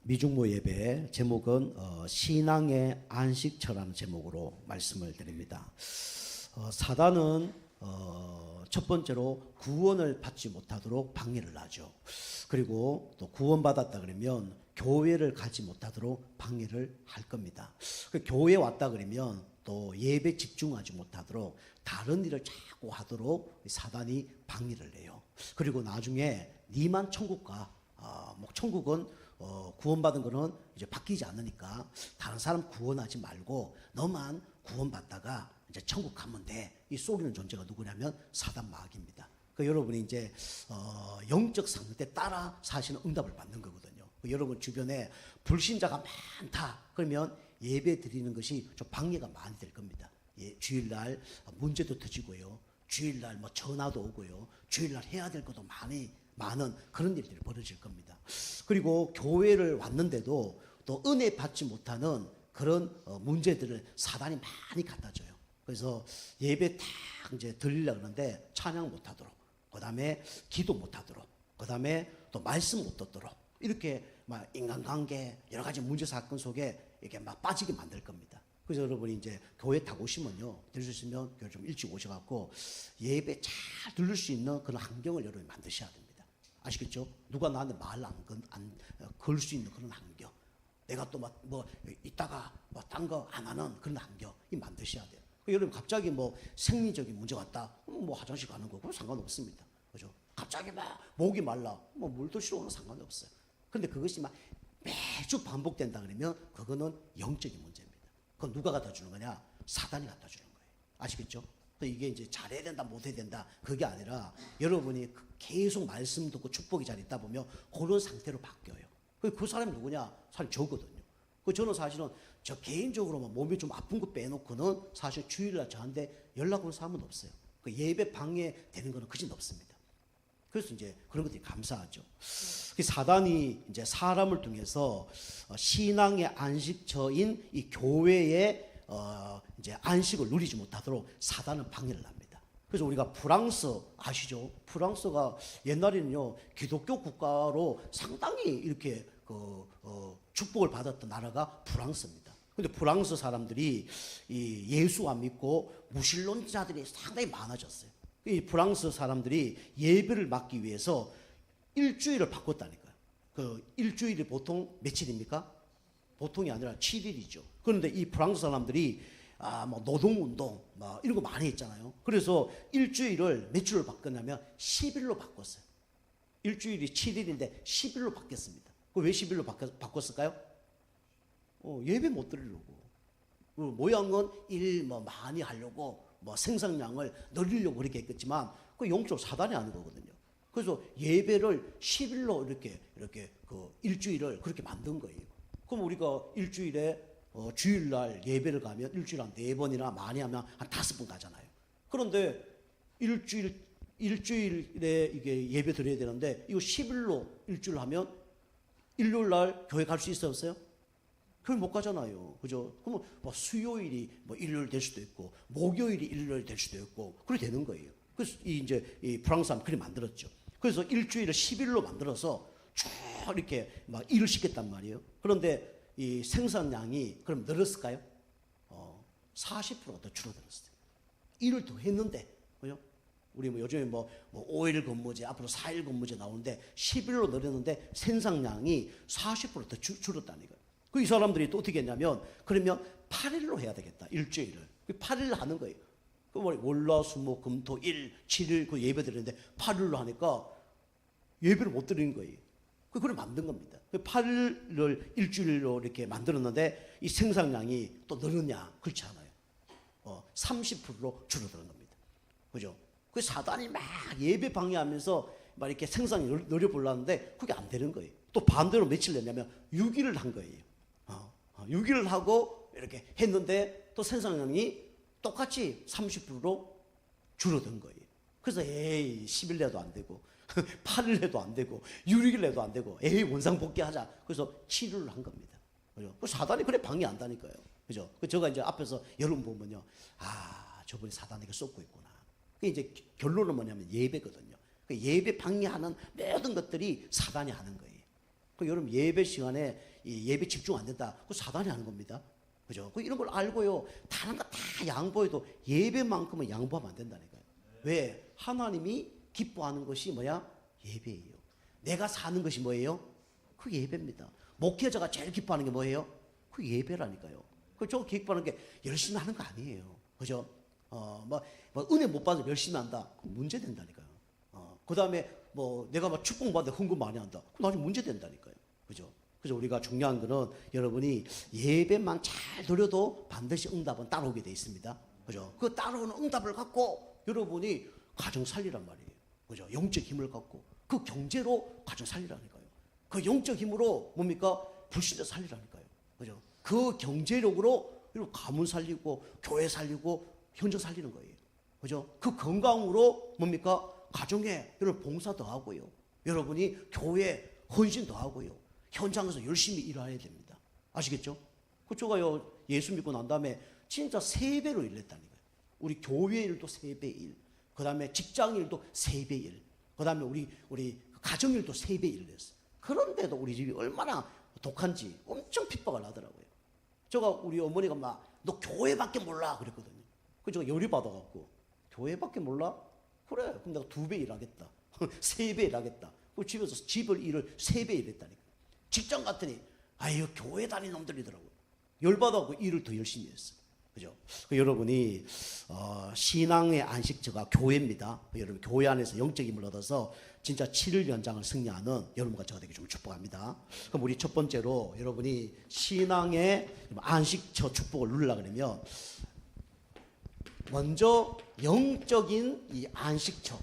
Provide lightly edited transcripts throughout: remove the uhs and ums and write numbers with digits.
미중모 예배 제목은 신앙의 안식처라는 제목으로 말씀을 드립니다. 사단은 첫 번째로 구원을 받지 못하도록 방해를 하죠. 그리고 또 구원받았다 그러면 교회를 가지 못하도록 방해를 할 겁니다. 교회 왔다 그러면 또 예배 집중하지 못하도록 다른 일을 자꾸 하도록 사단이 방해를 해요. 그리고 나중에 니만 천국 가. 천국은 구원받은 거는 이제 바뀌지 않으니까 다른 사람 구원하지 말고 너만 구원받다가 이제 천국 가면 돼. 이 속이는 존재가 누구냐면 사단 마귀입니다. 여러분이 이제 영적 상태 따라 사실은 응답을 받는 거거든요. 여러분 주변에 불신자가 많다 그러면 예배 드리는 것이 좀 방해가 많이 될 겁니다. 주일날 문제도 터지고요. 주일날 전화도 오고요. 주일날 해야 될 것도 많은 그런 일들이 벌어질 겁니다. 그리고 교회를 왔는데도 또 은혜 받지 못하는 그런 문제들을 사단이 많이 갖다 줘요. 그래서 예배 딱 이제 드리려고 하는데 찬양 못 하도록, 그 다음에 기도 못 하도록, 그 다음에 또 말씀 못 듣도록, 이렇게 막 인간관계 여러 가지 문제 사건 속에 이렇게 막 빠지게 만들 겁니다. 그래서 여러분이 이제 교회 딱 오시면요, 될 수 있으면 교회 좀 일찍 오셔갖고 예배 잘 들을 수 있는 그런 환경을 여러분이 만드셔야 됩니다. 아시겠죠? 누가 나한테 말 안 걸 수 있는 그런 환경. 내가 또 이따가 딴 거 안 하는 그런 환경이 만드셔야 돼요. 여러분 갑자기 생리적인 문제 왔다. 화장실 가는 거 그건 상관없습니다. 그죠? 갑자기 목이 말라. 물 드시러 오는 상관이 없어요. 근데 그것이 매주 반복된다 그러면 그거는 영적인 문제입니다. 그건 누가 갖다 주는 거냐? 사단이 갖다 주는 거예요. 아시겠죠? 이게 이제 잘해야 된다, 못해야 된다, 그게 아니라 여러분이 계속 말씀 듣고 축복이 잘 있다 보면 그런 상태로 바뀌어요. 그 사람이 누구냐? 사실 저거든요. 저는 사실은 저 개인적으로 몸이 좀 아픈 거 빼놓고는 사실 주일날 저한테 연락 오는 사람은 없어요. 예배 방해되는 거는 그진 없습니다. 그래서 이제 그런 것들이 감사하죠. 사단이 이제 사람을 통해서 신앙의 안식처인 이 교회의 이제 안식을 누리지 못하도록 사단은 방해를 합니다. 그래서 우리가 프랑스 아시죠? 프랑스가 옛날에는요 기독교 국가로 상당히 이렇게 축복을 받았던 나라가 프랑스입니다. 근데 프랑스 사람들이 이 예수 안 믿고 무신론자들이 상당히 많아졌어요. 이 프랑스 사람들이 예배를 맡기 위해서 일주일을 바꿨다니까요. 일주일이 보통 며칠입니까? 보통이 아니라 7일이죠. 그런데 이 프랑스 사람들이 노동운동 이런 거 많이 했잖아요. 그래서 일주일을 며칠로 바꿨냐면 10일로 바꿨어요. 일주일이 7일인데 10일로 바뀌었습니다. 왜 10일로 바꿨을까요? 예배 못 드리려고. 모양은 일 많이 하려고 생산량을 늘리려고 그렇게 했겠지만 그 영적 사단이 하는 거거든요. 그래서 예배를 10일로 이렇게 일주일을 그렇게 만든 거예요. 그럼 우리가 일주일에 주일날 예배를 가면 일주일에 한 4번이나 많이 하면 한 5번 가잖아요. 그런데 일주일에 이게 예배 드려야 되는데 이거 10일로 일주일 하면 일요일날 교회 갈 수 있어요, 없어요? 교회 못 가잖아요. 그죠? 그러면 수요일이 일요일 될 수도 있고 목요일이 일요일 될 수도 있고 그렇게 되는 거예요. 그래서 이제 이 프랑스 사람 그렇게 만들었죠. 그래서 일주일을 10일로 만들어서 쭉 이렇게 일을 시켰단 말이에요. 그런데 이 생산량이 그럼 늘었을까요? 40%가 더 줄어들었어요. 일을 더 했는데, 그죠? 우리 요즘에 5일 근무제, 앞으로 4일 근무제 나오는데 10일로 늘었는데 생산량이 40%더 줄었다니까요. 이 사람들이 또 어떻게 했냐면, 그러면 8일로 해야 되겠다, 일주일을. 8일 하는 거예요. 월화, 수목, 금, 토, 일, 7일 그 예배 드리는데 8일로 하니까 예배를 못 드리는 거예요. 그걸 만든 겁니다. 8일을 일주일로 이렇게 만들었는데 이 생산량이 또 늘었냐? 그렇지 않아요. 30%로 줄어드는 겁니다. 그죠? 그 사단이 막 예배 방해하면서 막 이렇게 생산이 늘려보려는데 그게 안 되는 거예요. 또 반대로 며칠 냈냐면 6일을 한 거예요. 6일을 하고 이렇게 했는데 또 생산량이 똑같이 30%로 줄어든 거예요. 그래서 10일 내도 안 되고 8일 내도 안 되고 6일 내도 안 되고 원상복귀 하자. 그래서 7일을 한 겁니다. 그죠? 사단이 그래 방해한다니까요. 그죠? 제가 이제 앞에서 여러분 보면요. 저분이 사단에게 쏟고 있구나. 그게 이제 결론은 뭐냐면 예배거든요. 예배 방해하는 모든 것들이 사단이 하는 거예요. 그 여러분 예배 시간에 이 예배 집중 안 된다. 그 사단이 하는 겁니다. 그죠? 그 이런 걸 알고요. 다른 거 다 양보해도 예배만큼은 양보하면 안 된다니까요. 왜? 하나님이 기뻐하는 것이 뭐야? 예배예요. 내가 사는 것이 뭐예요? 그 예배입니다. 목회자가 제일 기뻐하는 게 뭐예요? 그 예배라니까요. 그 저 기뻐하는 게 열심히 하는 거 아니에요. 그죠? 뭐 은혜 못 받아서 열심히 한다. 문제 된다니까요. 그 다음에 뭐 내가 막 축복 받는데 헌금 많이 한다. 그럼 나중에 문제 된다니까요. 그죠? 그래서 우리가 중요한 거는 여러분이 예배만 잘 드려도 반드시 응답은 따라오게 돼 있습니다. 그죠? 그 따라오는 응답을 갖고 여러분이 가정 살리란 말이에요. 그죠? 영적 힘을 갖고 그 경제로 가정 살리라니까요. 그 영적 힘으로 뭡니까? 불신자 살리라니까요. 그죠? 그 경제력으로 여러분 가문 살리고 교회 살리고 현장 살리는 거예요. 그죠? 그 건강으로 뭡니까? 가정에 여러분 봉사 더 하고요. 여러분이 교회 헌신 더 하고요. 현장에서 열심히 일해야 됩니다. 아시겠죠? 그쪽가요 예수 믿고 난 다음에 진짜 3배로 일했다니까요. 우리 교회 일도 3배 일, 그 다음에 직장 일도 3배 일, 그 다음에 우리 가정 일도 3배 일을 했어요. 그런데도 우리 집이 얼마나 독한지 엄청 핍박을 하더라고요. 제가 우리 어머니가 막 너 교회밖에 몰라 그랬거든요. 그래서 제가 열이 받아갖고 교회밖에 몰라? 그래 그럼 내가 2배 일하겠다. 3배 일하겠다. 그 집에서 집을 일을 3배 일했다니까. 직장 갔더니 아유 교회 다니는 놈들이더라고요. 열받아갖고 일을 더 열심히 했어요. 그죠? 여러분이 신앙의 안식처가 교회입니다. 여러분 교회 안에서 영적 힘을 얻어서 진짜 7일 연장을 승리하는 여러분과 저가 되기 좀 축복합니다. 그럼 우리 첫 번째로 여러분이 신앙의 안식처 축복을 누리려고 그러면 먼저 영적인 이 안식처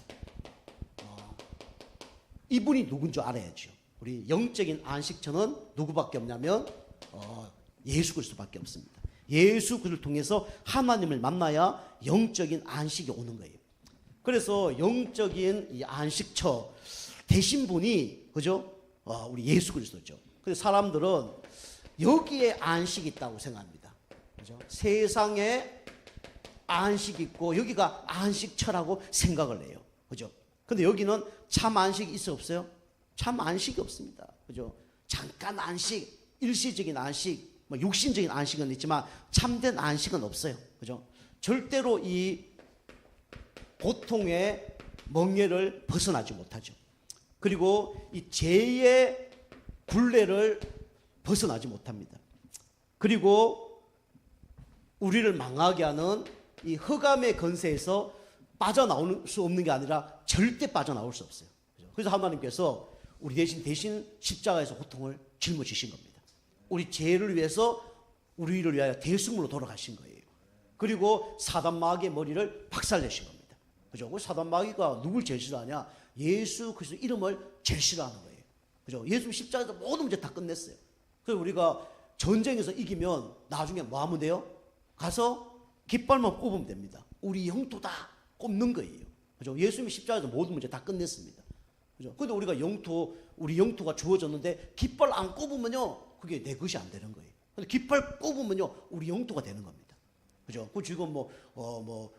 이분이 누군지 알아야죠. 우리 영적인 안식처는 누구밖에 없냐면 예수 그리스도밖에 없습니다. 예수 그리스도를 통해서 하나님을 만나야 영적인 안식이 오는 거예요. 그래서 영적인 이 안식처 되신 분이 그죠? 우리 예수 그리스도죠. 그래서 사람들은 여기에 안식이 있다고 생각합니다. 그죠? 세상에 안식이 있고 여기가 안식처라고 생각을 해요. 그죠? 근데 여기는 참 안식이 있어 없어요? 참 안식이 없습니다. 그죠? 잠깐 안식, 일시적인 안식, 뭐 육신적인 안식은 있지만 참된 안식은 없어요. 그죠? 절대로 이 고통의 멍에를 벗어나지 못하죠. 그리고 이 죄의 굴레를 벗어나지 못합니다. 그리고 우리를 망하게 하는 이 흑암의 건세에서 빠져나올 수 없는 게 아니라 절대 빠져나올 수 없어요. 그래서 하나님께서 우리 대신 십자가에서 고통을 짊어지신 겁니다. 우리 죄를 위해서 우리를 위하여 대승으로 돌아가신 거예요. 그리고 사단 마귀의 머리를 박살내신 겁니다. 그죠? 사단 마귀가 누굴 제일 싫어하냐? 예수 그리스도 이름을 제일 싫어하는 거예요. 그죠? 예수 십자가에서 모든 문제 다 끝냈어요. 그래서 우리가 전쟁에서 이기면 나중에 뭐 하면 돼요? 가서 깃발만 꼽으면 됩니다. 우리 영토 다 꼽는 거예요. 그죠? 예수님이 십자가에서 모든 문제 다 끝냈습니다. 그죠? 근데 우리가 우리 영토가 주어졌는데 깃발 안 꼽으면요, 그게 내 것이 안 되는 거예요. 근데 깃발 꼽으면요, 우리 영토가 되는 겁니다. 그죠? 그 지금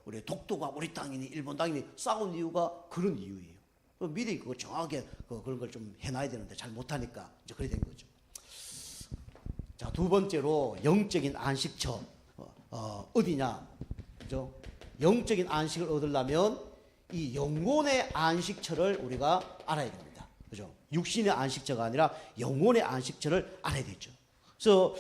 우리 독도가 우리 땅이니 일본 땅이니 싸운 이유가 그런 이유예요. 미리 그거 정확하게 그런 걸 좀 해놔야 되는데 잘 못하니까 이제 그래 된 거죠. 자, 두 번째로 영적인 안식처 어디냐? 그죠? 영적인 안식을 얻으려면 이 영혼의 안식처를 우리가 알아야 됩니다. 그죠? 육신의 안식처가 아니라 영혼의 안식처를 알아야 되죠. 그래서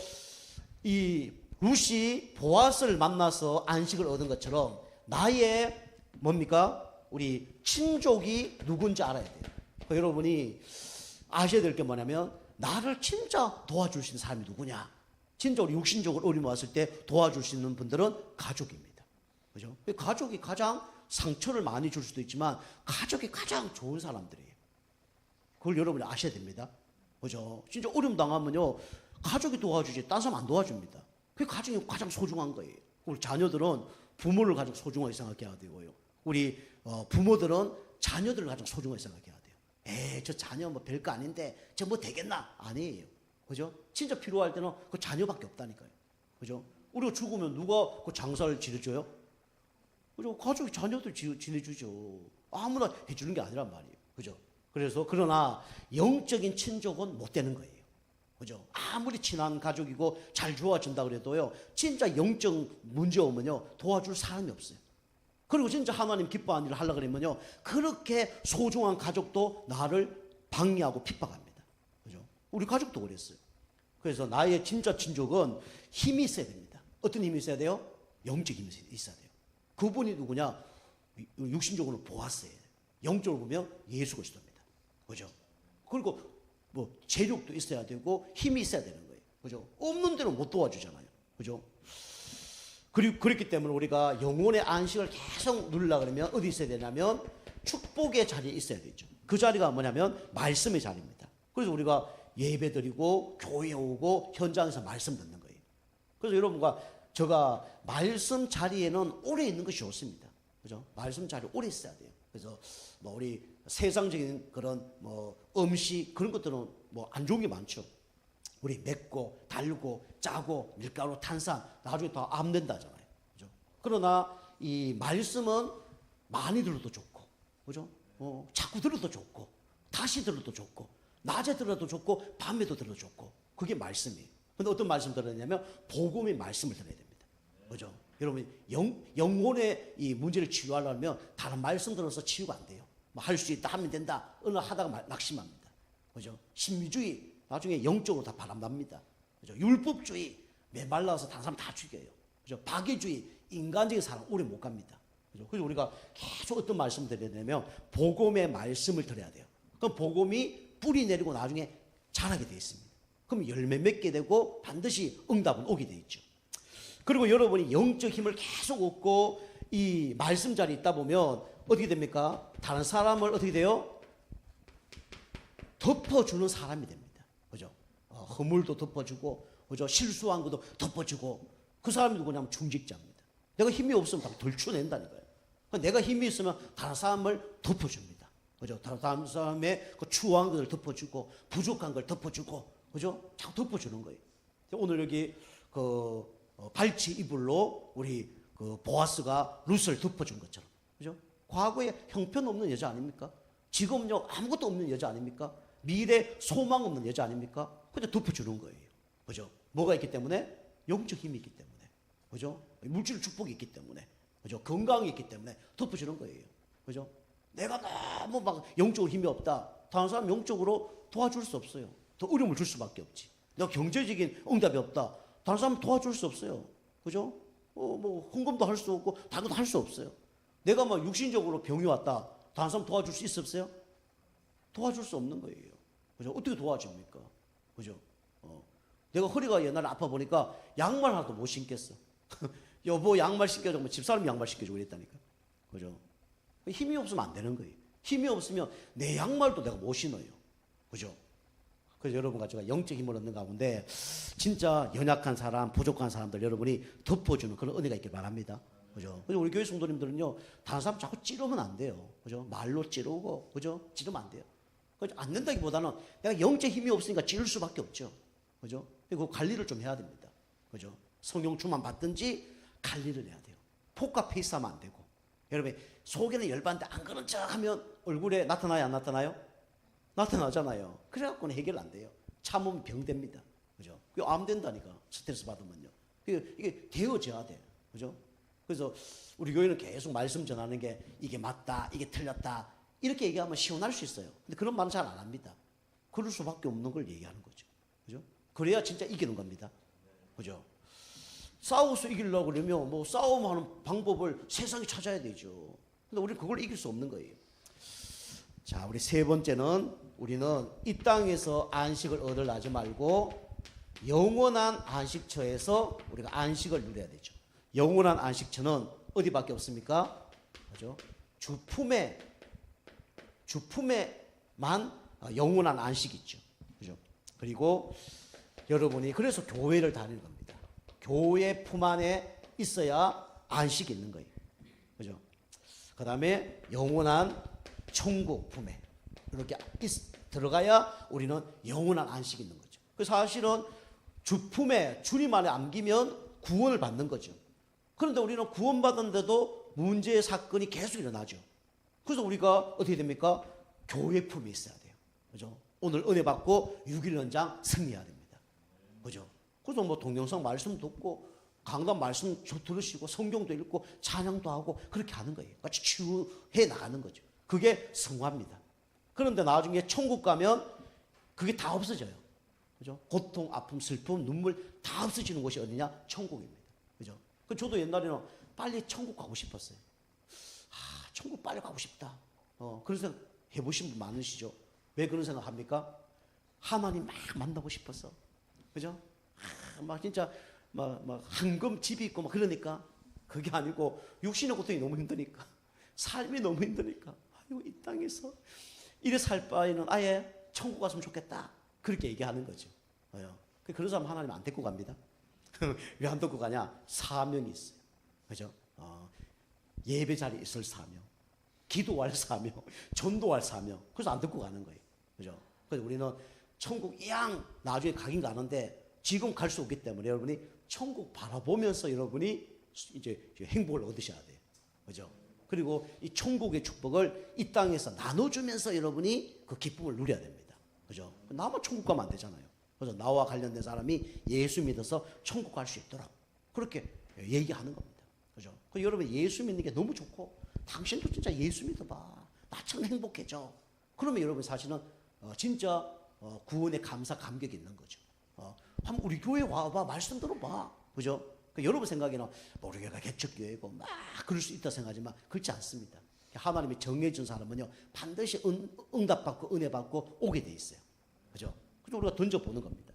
이 룻이 보아스를 만나서 안식을 얻은 것처럼 나의 뭡니까? 우리 친족이 누군지 알아야 돼요. 그러니까 여러분이 아셔야 될 게 뭐냐면 나를 진짜 도와줄 수 있는 사람이 누구냐? 진짜 우리 육신적으로 어려움 왔을 때 도와줄 수 있는 분들은 가족입니다. 그죠? 가족이 가장 상처를 많이 줄 수도 있지만 가족이 가장 좋은 사람들이에요. 그걸 여러분이 아셔야 됩니다. 그죠? 진짜 어려움 당하면요, 가족이 도와주지 딴 사람 안 도와줍니다. 그 가정이 가장 소중한 거예요. 우리 자녀들은 부모를 가장 소중하게 생각해야 되고요. 우리 부모들은 자녀들을 가장 소중하게 생각해야 돼요. 저 자녀 뭐 별거 아닌데 저 뭐 되겠나? 아니에요. 그죠? 진짜 필요할 때는 그 자녀밖에 없다니까요. 그죠? 우리가 죽으면 누가 그 장사를 지내줘요? 그죠? 가족이 자녀들 지내주죠. 아무나 해주는 게 아니란 말이에요. 그죠? 그래서 그러나 영적인 친족은 못 되는 거예요. 그죠? 아무리 친한 가족이고 잘 도와준다 그래도요, 진짜 영적 문제 오면요, 도와줄 사람이 없어요. 그리고 진짜 하나님 기뻐하는 일을 하려고 그러면요, 그렇게 소중한 가족도 나를 방해하고 핍박합니다. 그죠? 우리 가족도 그랬어요. 그래서 나의 진짜 친족은 힘이 있어야 됩니다. 어떤 힘이 있어야 돼요? 영적 힘이 있어야 돼요. 그분이 누구냐? 육신적으로 보았어요. 영적으로 보면 예수 그리스도입니다. 그죠? 그리고 뭐 재력도 있어야 되고 힘이 있어야 되는 거예요. 그죠? 없는 데는 못 도와주잖아요. 그죠? 그리고 그렇기 때문에 우리가 영혼의 안식을 계속 누리려고 그러면 어디 있어야 되냐면 축복의 자리에 있어야 되죠. 그 자리가 뭐냐면 말씀의 자리입니다. 그래서 우리가 예배 드리고 교회에 오고 현장에서 말씀 듣는 거예요. 그래서 여러분과 제가 말씀 자리에는 오래 있는 것이 좋습니다. 그죠? 말씀 자리에 오래 있어야 돼요. 그래서 뭐 우리 세상적인 그런 뭐 음식 그런 것들은 뭐 안 좋은 게 많죠. 우리 맵고 달고 짜고 밀가루 탄산 나중에 다 암된다잖아요. 그죠? 그러나 이 말씀은 많이 들어도 좋고, 그죠? 자꾸 들어도 좋고, 다시 들어도 좋고, 낮에 들어도 좋고, 밤에도 들어도 좋고, 그게 말씀이에요. 근데 어떤 말씀 들었냐면 복음의 말씀을 들어야 됩니다. 그죠? 여러분 영혼의 이 문제를 치유하려면 다른 말씀 들어서 치유가 안 돼요. 뭐 할 수 있다 하면 된다. 어느 하다가 낙심합니다. 그죠? 신비주의 나중에 영적으로 다 바람납니다. 그죠? 율법주의 메말라서 다른 사람 다 죽여요. 그죠? 박애주의 인간적인 사람 오래 못 갑니다. 그죠? 그래서 우리가 계속 어떤 말씀을 드려야 되냐면 복음의 말씀을 드려야 돼요. 그럼 복음이 뿌리 내리고 나중에 자라게 되어 있습니다. 그럼 열매 맺게 되고 반드시 응답은 오게 되어 있죠. 그리고 여러분이 영적 힘을 계속 얻고 이 말씀 자리에 있다 보면 어떻게 됩니까? 다른 사람을 어떻게 돼요? 덮어주는 사람이 됩니다. 그죠? 허물도 덮어주고, 그죠? 실수한 것도 덮어주고, 그 사람이 누구냐면 중직자입니다. 내가 힘이 없으면 다 덜쳐낸다니까요. 내가 힘이 있으면 다른 사람을 덮어줍니다. 그죠? 다른 사람의 그 추한 것을 덮어주고, 부족한 걸 덮어주고, 그죠? 자꾸 덮어주는 거예요. 오늘 여기 그 발치 이불로 우리 그 보아스가 룻을 덮어준 것처럼, 그죠? 과거에 형편없는 여자 아닙니까? 지금요 아무것도 없는 여자 아닙니까? 미래 소망 없는 여자 아닙니까? 근데 덮어주는 거예요. 그죠? 뭐가 있기 때문에? 영적 힘이 있기 때문에. 그죠? 물질 축복이 있기 때문에. 그죠? 건강이 있기 때문에 덮어주는 거예요. 그죠? 내가 너무 막 영적으로 힘이 없다. 다른 사람 영적으로 도와줄 수 없어요. 더 어려움을 줄 수밖에 없지. 내가 경제적인 응답이 없다. 다른 사람 도와줄 수 없어요. 그죠? 뭐 헌금도 할 수 없고 다른 것도 할 수 없어요. 내가 막 육신적으로 병이 왔다. 다른 사람 도와줄 수 있었어요? 도와줄 수 없는 거예요. 그죠? 어떻게 도와줍니까? 그죠? 내가 허리가 옛날에 아파 보니까 양말 하나도 못 신겠어. 여보 양말 신겨줘. 뭐 집사람 양말 신겨주고 그랬다니까. 그죠? 힘이 없으면 안 되는 거예요. 힘이 없으면 내 양말도 내가 못 신어요. 그죠? 그래서 여러분과 제가 영적 힘을 얻는 가운데 진짜 연약한 사람, 부족한 사람들 여러분이 덮어주는 그런 은혜가 있길 바랍니다. 그죠? 그래서 우리 교회 성도님들은요, 다른 사람 자꾸 찌르면 안 돼요. 그죠? 말로 찌르고, 그죠? 찌르면 안 돼요. 그죠? 안 된다기보다는 내가 영적 힘이 없으니까 찌를 수밖에 없죠. 그죠? 그리고 관리를 좀 해야 됩니다. 그죠? 성령 충만 받든지 관리를 해야 돼요. 폭과 페이스하면 안 되고. 여러분, 속에는 열받는데 안 그런 척 하면 얼굴에 나타나요, 안 나타나요? 나타나잖아요. 그래갖고는 해결 안 돼요. 참으면 병됩니다. 그죠? 그게 암 된다니까. 스트레스 받으면요. 이게 되어져야 돼요. 그죠? 그래서 우리 교회는 계속 말씀 전하는 게 이게 맞다, 이게 틀렸다. 이렇게 얘기하면 시원할 수 있어요. 근데 그런 말은 잘 안 합니다. 그럴 수밖에 없는 걸 얘기하는 거죠. 그죠? 그래야 진짜 이기는 겁니다. 그죠? 싸워서 이기려고 그러면 뭐 싸움하는 방법을 세상에 찾아야 되죠. 근데 우리는 그걸 이길 수 없는 거예요. 자, 우리 세 번째는 우리는 이 땅에서 안식을 얻으려지 말고 영원한 안식처에서 우리가 안식을 누려야 되죠. 영원한 안식처는 어디밖에 없습니까? 그죠? 주품에만 영원한 안식이 있죠. 그죠? 그리고 여러분이 그래서 교회를 다니는 겁니다. 교회 품 안에 있어야 안식이 있는 거예요. 그죠? 그 다음에 영원한 천국 품에 이렇게 들어가야 우리는 영원한 안식이 있는 거죠. 그 사실은 주품에 주님 안에 안기면 구원을 받는 거죠. 그런데 우리는 구원받았는데도 문제의 사건이 계속 일어나죠. 그래서 우리가 어떻게 됩니까? 교회 품에 있어야 돼요. 그죠? 오늘 은혜 받고 6일 연장 승리해야 됩니다. 그죠? 그래서 뭐 동영상 말씀 듣고 강단 말씀 들으시고 성경도 읽고 찬양도 하고 그렇게 하는 거예요. 같이 치유해 나가는 거죠. 그게 성화입니다. 그런데 나중에 천국 가면 그게 다 없어져요. 그죠? 고통, 아픔, 슬픔, 눈물 다 없어지는 곳이 어디냐? 천국입니다. 그죠? 그 저도 옛날에는 빨리 천국 가고 싶었어요. 천국 빨리 가고 싶다. 그런 생각 해보신 분 많으시죠? 왜 그런 생각 합니까? 하나님 막 만나고 싶어서. 그죠? 막 진짜 막 황금 집이 있고 막 그러니까 그게 아니고 육신의 고통이 너무 힘드니까 삶이 너무 힘드니까 아이고 이 땅에서 이래 살 바에는 아예 천국 갔으면 좋겠다. 그렇게 얘기하는 거죠. 그런 사람 하나님 안 데리고 갑니다. 왜 안 데리고 가냐? 사명이 있어요. 그죠? 예배 자리에 있을 사명, 기도할 사명, 전도할 사명. 그래서 안 데리고 가는 거예요. 그죠? 그래서 우리는 천국 이양 나중에 가긴 가는데 지금 갈 수 없기 때문에 여러분이 천국 바라보면서 여러분이 이제 행복을 얻으셔야 돼요. 그죠? 그리고 이 천국의 축복을 이 땅에서 나눠주면서 여러분이 그 기쁨을 누려야 됩니다. 그죠? 나만 천국 가면 안 되잖아요. 그래서 나와 관련된 사람이 예수 믿어서 천국 갈 수 있도록 그렇게 얘기하는 겁니다. 그죠? 그래서 여러분 예수 믿는 게 너무 좋고 당신도 진짜 예수 믿어봐. 나처럼 행복해져. 그러면 여러분 사실은 진짜 구원의 감사 감격이 있는 거죠. 한번 우리 교회 와봐. 말씀 들어봐. 그죠? 여러분 생각에는 우리 교회가 개척교회고 막 그럴 수 있다 생각하지만 그렇지 않습니다. 하나님이 정해준 사람은요 반드시 응답받고 은혜 받고 오게 돼 있어요. 그죠? 그래서 우리가 던져보는 겁니다.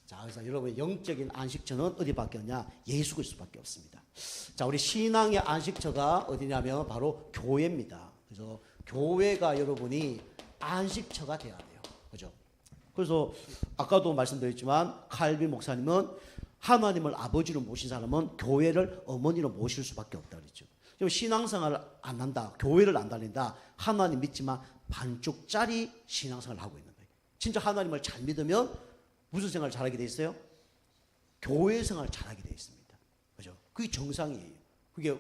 자, 그래서 여러분의 영적인 안식처는 어디밖에 없냐? 예수 그리스도밖에 없습니다. 자, 우리 신앙의 안식처가 어디냐면 바로 교회입니다. 그래서 교회가 여러분이 안식처가 돼야 돼요. 그죠? 그래서 아까도 말씀드렸지만 칼빈 목사님은 하나님을 아버지로 모신 사람은 교회를 어머니로 모실 수밖에 없다 그랬죠. 신앙생활을 안 한다, 교회를 안 다닌다, 하나님 믿지만 반쪽짜리 신앙생활을 하고 있는 거예요. 진짜 하나님을 잘 믿으면 무슨 생활을 잘하게 돼 있어요? 교회 생활을 잘하게 돼 있습니다. 그죠? 그게 정상이에요. 그게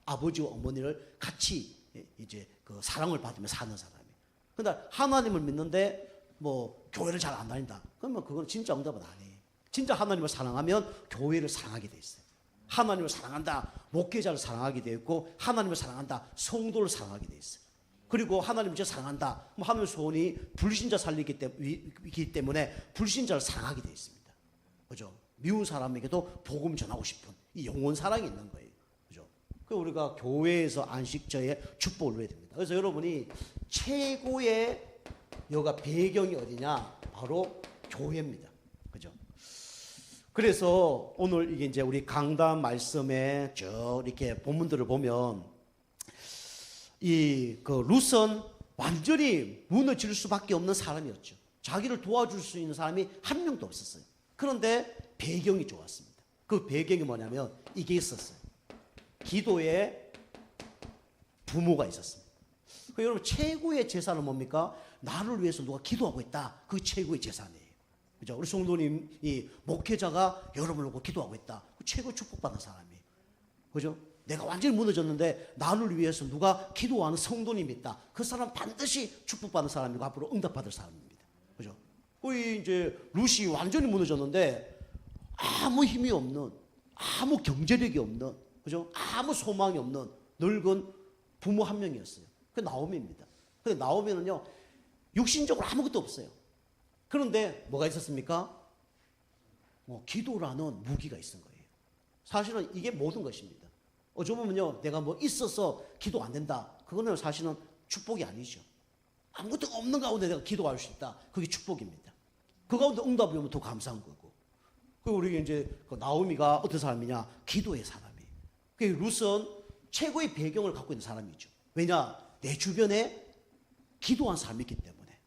아버지와 어머니를 같이 이제 그 사랑을 받으며 사는 사람이에요. 근데 하나님을 믿는데 뭐 교회를 잘 안 다닌다. 그러면 그건 진짜 응답은 아니에요. 진짜 하나님을 사랑하면 교회를 사랑하게 돼 있어요. 하나님을 사랑한다. 목회자를 사랑하게 되어 있고 하나님을 사랑한다. 성도를 사랑하게 돼 있어요. 그리고 하나님을 진짜 사랑한다. 하나님의 소원이 불신자 살리기 때문에 불신자를 사랑하게 되어 있습니다. 그죠? 미운 사람에게도 복음 전하고 싶은 이 영혼 사랑이 있는 거예요. 그죠? 그래서 우리가 교회에서 안식처의 축복을 누려야 됩니다. 그래서 여러분이 최고의 여가 배경이 어디냐? 바로 교회입니다. 그죠? 그래서 오늘 이게 이제 우리 강단 말씀에 저 이렇게 본문들을 보면 이 그 룻은 완전히 무너질 수밖에 없는 사람이었죠. 자기를 도와줄 수 있는 사람이 한 명도 없었어요. 그런데 배경이 좋았습니다. 그 배경이 뭐냐면 이게 있었어요. 기도에 부모가 있었습니다. 여러분 최고의 재산은 뭡니까? 나를 위해서 누가 기도하고 있다. 그게 최고의 재산이에요. 그죠? 우리 성도님, 이 목회자가 여러분을 보고 기도하고 있다. 그 최고 축복받는 사람이에요. 그죠? 내가 완전히 무너졌는데 나를 위해서 누가 기도하는 성도님이 있다. 그 사람 반드시 축복받는 사람이고 앞으로 응답받을 사람입니다. 그죠? 거의 이제 룻이 완전히 무너졌는데 아무 힘이 없는, 아무 경제력이 없는, 그죠? 아무 소망이 없는 늙은 부모 한 명이었어요. 그 나오미입니다. 근데 나오미는요, 육신적으로 아무것도 없어요. 그런데 뭐가 있었습니까? 기도라는 무기가 있은 거예요. 사실은 이게 모든 것입니다. 어쩌 보면요, 내가 뭐 있어서 기도 안 된다. 그거는 사실은 축복이 아니죠. 아무것도 없는 가운데 내가 기도할 수 있다. 그게 축복입니다. 그 가운데 응답이 오면 더 감사한 거고. 그리고 우리 이제 그 나오미가 어떤 사람이냐? 기도의 사람이에요. 그 룻은 최고의 배경을 갖고 있는 사람이죠. 왜냐? 내 주변에 기도한 사람이 있기 때문에.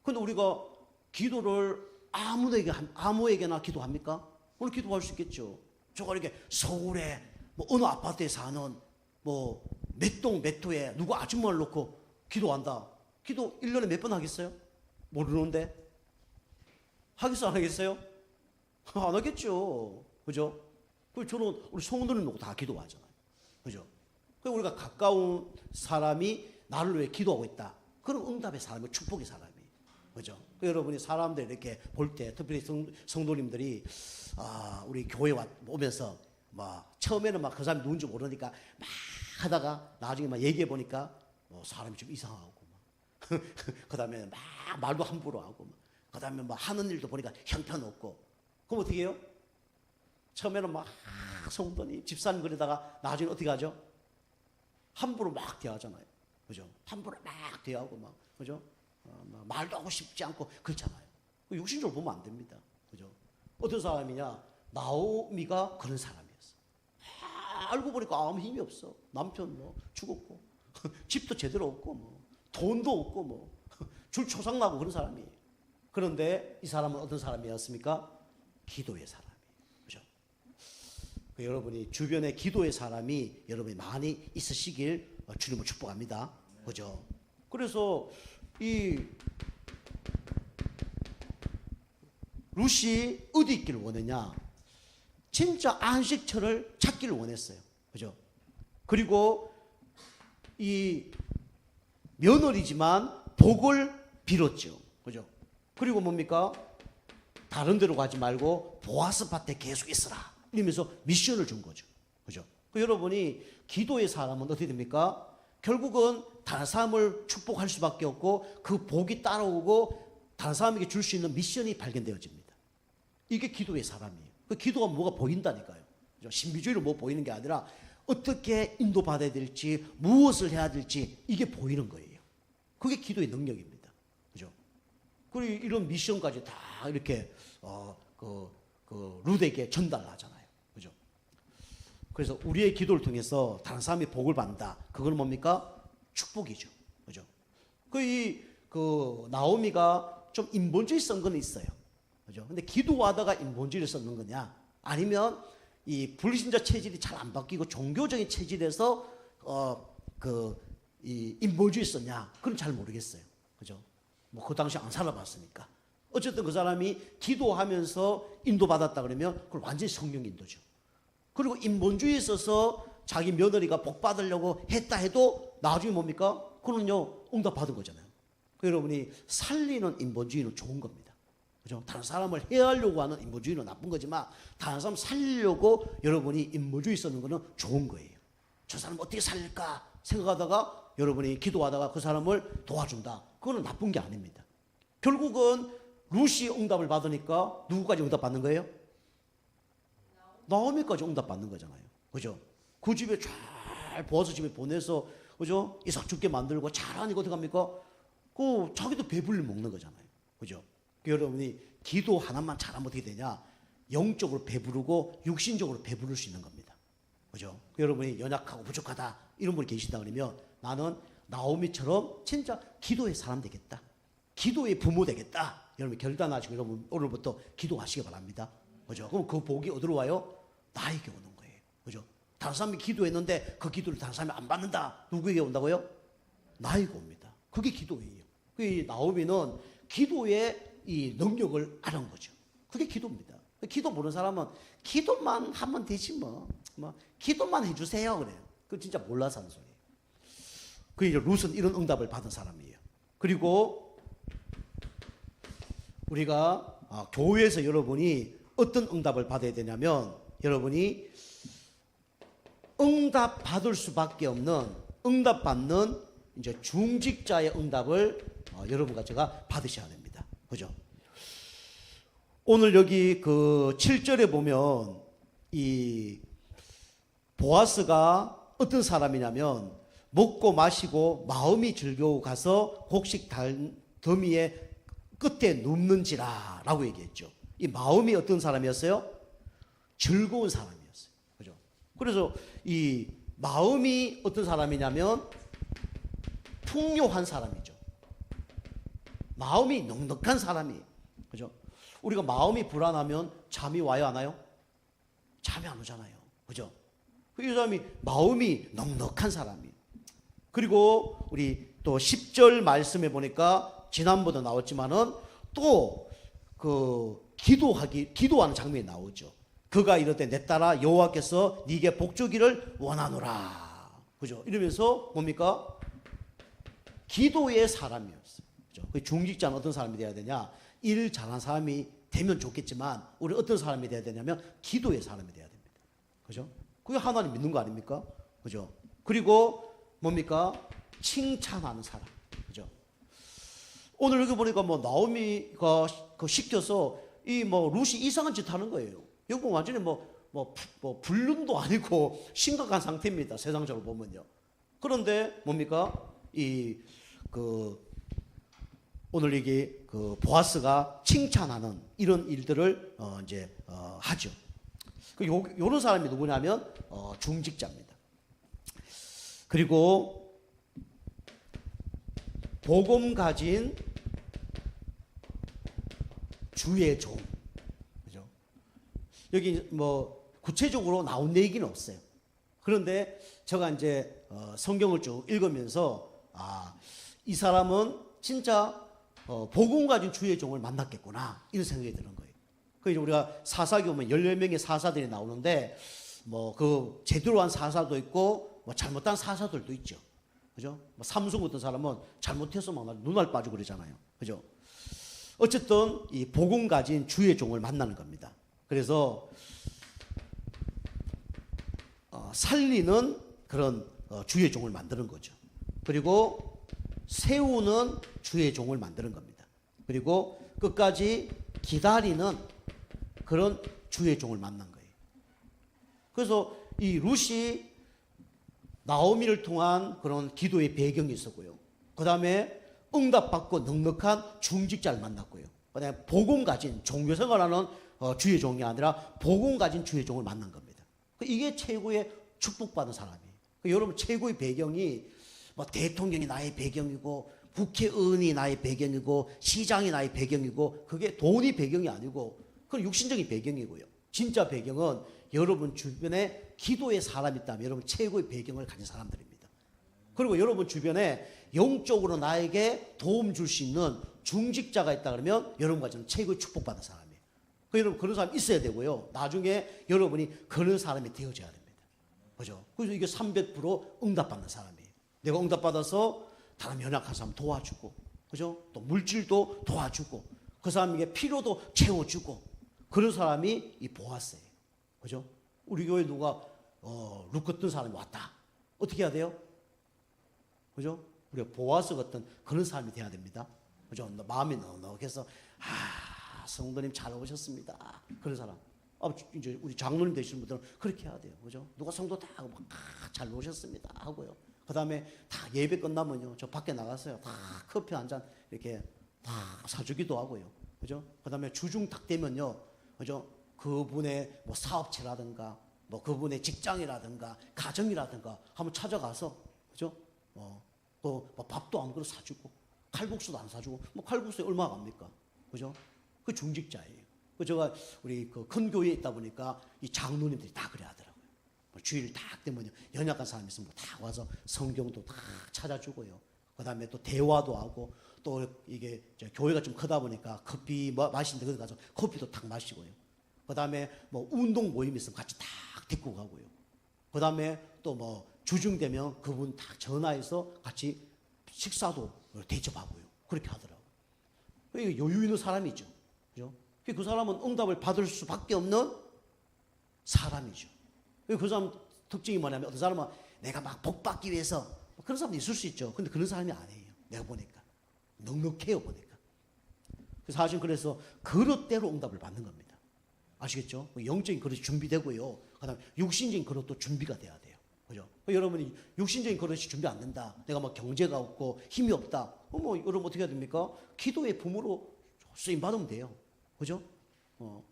근데 우리가 기도를 아무에게나 기도합니까? 오늘 기도할 수 있겠죠. 저거 이렇게 서울에 뭐 어느 아파트에 사는 뭐 몇 동 몇 호에 누구 아줌마를 놓고 기도한다. 기도 1년에 몇 번 하겠어요? 모르는데. 하겠어 안 하겠어요? 안 하겠죠. 그죠? 저는 우리 성도님 놓고 다 기도하잖아요. 그죠? 우리가 가까운 사람이 나를 위해 기도하고 있다. 그런 응답의 사람이 축복의 사람이. 그죠? 여러분이 사람들 이렇게 볼 때, 특별히 성도님들이 우리 교회 오면서 처음에는 그 사람이 누군지 모르니까 막 하다가 나중에 얘기해 보니까 사람이 좀 이상하고 그 다음에 막 말도 함부로 하고 그 다음에 하는 일도 보니까 형편없고 그럼 어떻게 해요? 처음에는 성도님 집사님 그러다가 나중에 어떻게 하죠? 함부로 막 대하잖아요. 그죠? 함부로 막 대하고 그죠? 말도 하고 싶지 않고 그렇잖아요. 육신적으로 보면 안 됩니다. 그죠? 어떤 사람이냐? 나오미가 그런 사람이었어. 알고 보니까 아무 힘이 없어. 남편 죽었고 집도 제대로 없고 돈도 없고 줄 초상나고 그런 사람이에요. 그런데 이 사람은 어떤 사람이었습니까? 기도의 사람이에요. 그죠? 여러분이 주변에 기도의 사람이 여러분이 많이 있으시길 주님을 축복합니다. 그죠? 그래서 이 룻이 어디 있기를 원했냐? 진짜 안식처를 찾기를 원했어요. 그죠? 그리고 이 며느리지만 복을 빌었죠. 그죠? 그리고 뭡니까? 다른 데로 가지 말고 보아스 밭에 계속 있으라. 이러면서 미션을 준 거죠. 그죠? 여러분이 기도의 사람은 어떻게 됩니까? 결국은 다른 사람을 축복할 수밖에 없고 그 복이 따라오고 다른 사람에게 줄 수 있는 미션이 발견되어집니다. 이게 기도의 사람이에요. 그 기도가 뭐가 보인다니까요. 그죠? 신비주의로 보이는 게 아니라 어떻게 인도받아야 될지 무엇을 해야 될지 이게 보이는 거예요. 그게 기도의 능력입니다. 그죠? 그리고 이런 미션까지 다 이렇게 룻에게 전달하잖아요. 그죠? 그래서 우리의 기도를 통해서 다른 사람이 복을 받는다. 그건 뭡니까? 축복이죠. 그죠? 나오미가 좀 인본주의 쓴 건 있어요. 그죠? 근데 기도하다가 인본주의를 썼는 거냐? 아니면 이 불신자 체질이 잘 안 바뀌고 종교적인 체질에서 이 인본주의 썼냐? 그건 잘 모르겠어요. 그죠? 그 당시 안 살아봤으니까. 어쨌든 그 사람이 기도하면서 인도받았다 그러면 그걸 완전히 성령 인도죠. 그리고 인본주의에 있어서 자기 며느리가 복 받으려고 했다 해도 나중에 뭡니까? 그는요 응답 받은 거잖아요. 여러분이 살리는 인본주의는 좋은 겁니다. 그죠? 다른 사람을 해하려고 하는 인본주의는 나쁜 거지만 다른 사람 살리려고 여러분이 인본주의 쓰는 거는 좋은 거예요. 저 사람 어떻게 살릴까 생각하다가 여러분이 기도하다가 그 사람을 도와준다. 그거는 나쁜 게 아닙니다. 결국은 룻이 응답을 받으니까 누구까지 응답 받는 거예요? 나오미까지 응답 받는 거잖아요. 그죠? 그 집에 잘 보아서 집에 보내서 그죠? 이삭 죽게 만들고 잘하니까 어떻게 합니까? 자기도 배불리 먹는 거잖아요. 그죠? 여러분이 기도 하나만 잘하면 어떻게 되냐? 영적으로 배부르고 육신적으로 배부를 수 있는 겁니다. 그죠? 여러분이 연약하고 부족하다 이런 분이 계신다 그러면 나는 나오미처럼 진짜 기도의 사람 되겠다. 기도의 부모 되겠다. 여러분 결단하시고 여러분 오늘부터 기도하시기 바랍니다. 그죠? 그럼 그 복이 어디로 와요? 나에게 오는 거예요. 그죠? 다른 사람이 기도했는데 그 기도를 다른 사람이 안 받는다. 누구에게 온다고요? 나에게 옵니다. 그게 기도예요. 그 나오미는 기도의 이 능력을 아는 거죠. 그게 기도입니다. 기도 모르는 사람은 기도만 하면 되지 뭐 기도만 해주세요 그래요. 그 진짜 몰라서 하는 소리예요. 그 이제 룻은 이런 응답을 받은 사람이에요. 그리고 우리가 교회에서 여러분이 어떤 응답을 받아야 되냐면 여러분이 응답 받을 수밖에 없는 응답 받는 이제 중직자의 응답을 여러분과 제가 받으셔야 됩니다. 그죠? 오늘 여기 그 7절에 보면 이 보아스가 어떤 사람이냐면 먹고 마시고 마음이 즐거워 가서 곡식 더미의 끝에 눕는지라 라고 얘기했죠. 이 마음이 어떤 사람이었어요? 즐거운 사람이었어요. 그죠? 그래서 이 마음이 어떤 사람이냐면 풍요한 사람이죠. 마음이 넉넉한 사람이에요. 그죠? 우리가 마음이 불안하면 잠이 와요, 안 와요? 잠이 안 오잖아요. 그죠? 이 사람이 마음이 넉넉한 사람이에요. 그리고 우리 또 10절 말씀에 보니까 지난번도 나왔지만은 또 그 기도하는 장면이 나오죠. 그가 이럴 때 내 딸아 여호와께서 네게 복 주기를 원하노라. 그죠? 이러면서 뭡니까? 기도의 사람이었어요. 그죠? 그 중직자는 어떤 사람이 돼야 되냐? 일 잘하는 사람이 되면 좋겠지만 우리 어떤 사람이 돼야 되냐면 기도의 사람이 돼야 됩니다. 그죠? 그게 하나님 믿는 거 아닙니까? 그죠? 그리고 뭡니까? 칭찬하는 사람. 그죠? 오늘 여기 보니까 뭐 나오미가 그 시켜서 이 뭐 룻이 이상한 짓 하는 거예요. 이거 뭐 완전히 뭐 불륜도 아니고 심각한 상태입니다. 세상적으로 보면요. 그런데 뭡니까? 오늘 이게 그 보아스가 칭찬하는 이런 일들을 하죠. 요런 사람이 누구냐면 중직자입니다. 그리고 복음 가진 주의 종. 그죠? 여기 뭐 구체적으로 나온 얘기는 없어요. 그런데 제가 이제 성경을 쭉 읽으면서 이 사람은 진짜 복음 가진 주의 종을 만났겠구나 이런 생각이 드는 거예요. 그래서 우리가 사사기 보면 14명의 사사들이 나오는데 뭐 그 제대로 한 사사도 있고 뭐 잘못한 사사들도 있죠. 그죠? 뭐 삼손 같은 사람은 잘못해서 막 눈알 빠지고 그러잖아요. 그죠? 어쨌든 이 복음 가진 주의 종을 만나는 겁니다. 그래서 살리는 그런 주의 종을 만드는 거죠. 그리고 세우는 주의 종을 만드는 겁니다. 그리고 끝까지 기다리는 그런 주의 종을 만난 거예요. 그래서 이 룻이 나오미를 통한 그런 기도의 배경이 있었고요. 그 다음에 응답받고 넉넉한 중직자를 만났고요. 그 다음에 복음 가진 종교생활하는 주의 종이 아니라 복음 가진 주의 종을 만난 겁니다. 이게 최고의 축복받은 사람이에요. 여러분 최고의 배경이 뭐 대통령이 나의 배경이고 국회의원이 나의 배경이고 시장이 나의 배경이고 그게 돈이 배경이 아니고 그건 육신적인 배경이고요. 진짜 배경은 여러분 주변에 기도의 사람이 있다면 여러분 최고의 배경을 가진 사람들입니다. 그리고 여러분 주변에 영적으로 나에게 도움 줄 수 있는 중직자가 있다 그러면 여러분과 저는 최고의 축복받은 사람이에요. 여러분 그런 사람이 있어야 되고요. 나중에 여러분이 그런 사람이 되어져야 됩니다. 그죠? 그래서 이게 300% 응답받는 사람이에요. 내가 응답받아서 다른 연약한 사람 도와주고, 그죠? 또 물질도 도와주고, 그 사람에게 필요도 채워주고, 그런 사람이 이 보아스예요. 그죠? 우리 교회 누가, 룻 같은 사람이 왔다. 어떻게 해야 돼요? 그죠? 우리가 보아스 같은 그런 사람이 돼야 됩니다. 그죠? 마음이 넉넉해서, 성도님 잘 오셨습니다. 그런 사람. 이제 우리 장로님 되시는 분들은 그렇게 해야 돼요. 그죠? 누가 성도 다 하고 잘 오셨습니다. 하고요. 그 다음에 다 예배 끝나면요. 저 밖에 나가서요. 다 커피 한 잔 이렇게 다 사주기도 하고요. 그죠? 그 다음에 주중 딱 되면요. 그죠? 그분의 뭐 사업체라든가 뭐 그분의 직장이라든가 가정이라든가 한번 찾아가서 그죠? 또 뭐 밥도 안 그릇 사주고 칼국수도 안 사주고 뭐 칼국수에 얼마 갑니까? 그죠? 그 중직자예요. 제가 우리 그 큰 교회에 있다 보니까 이 장로님들이 다 그래 하더라고요. 주일 딱 되면요. 연약한 사람 있으면 다 와서 성경도 다 찾아주고요. 그 다음에 또 대화도 하고 또 이게 교회가 좀 크다 보니까 커피 마시는데 거기 가서 커피도 딱 마시고요. 그 다음에 뭐 운동 모임 있으면 같이 딱 데리고 가고요. 그 다음에 또 뭐 주중 되면 그분 딱 전화해서 같이 식사도 대접하고요. 그렇게 하더라고요. 여유 있는 사람이죠. 그죠? 그 사람은 응답을 받을 수밖에 없는 사람이죠. 그 사람 특징이 뭐냐면 어떤 사람은 내가 막 복 받기 위해서 그런 사람도 있을 수 있죠. 근데 그런 사람이 아니에요. 내가 보니까 넉넉해요 보니까. 사실 그래서 그릇대로 응답을 받는 겁니다. 아시겠죠? 영적인 그릇이 준비되고요. 그다음에 육신적인 그릇도 준비가 돼야 돼요. 그죠? 여러분이 육신적인 그릇이 준비 안 된다. 내가 막 경제가 없고 힘이 없다. 뭐 여러분 어떻게 해야 됩니까? 기도의 품으로 쓰임 받으면 돼요. 그죠?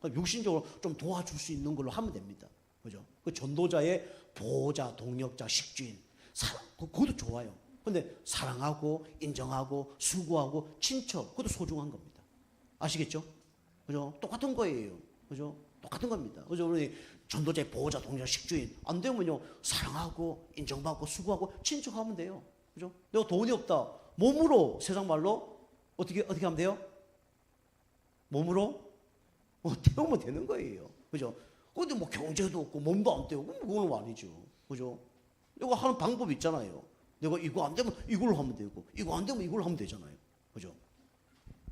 육신적으로 좀 도와줄 수 있는 걸로 하면 됩니다. 그죠? 그 전도자의 보호자, 동력자, 식주인, 사랑, 그것도 좋아요. 근데 사랑하고, 인정하고, 수고하고, 친척, 그것도 소중한 겁니다. 아시겠죠? 그죠? 똑같은 거예요. 그죠? 똑같은 겁니다. 그죠? 우리 전도자의 보호자, 동력자, 식주인, 안 되면요, 사랑하고, 인정받고, 수고하고, 친척하면 돼요. 그죠? 내가 돈이 없다. 몸으로, 세상 말로, 어떻게 하면 돼요? 몸으로 태우면 되는 거예요. 그죠? 근데 뭐 경제도 없고 몸도 안 태우고 그건 아니죠. 그죠? 이거 하는 방법이 있잖아요. 내가 이거 안 되면 이걸로 하면 되고, 이거 안 되면 이걸로 하면 되잖아요. 그죠?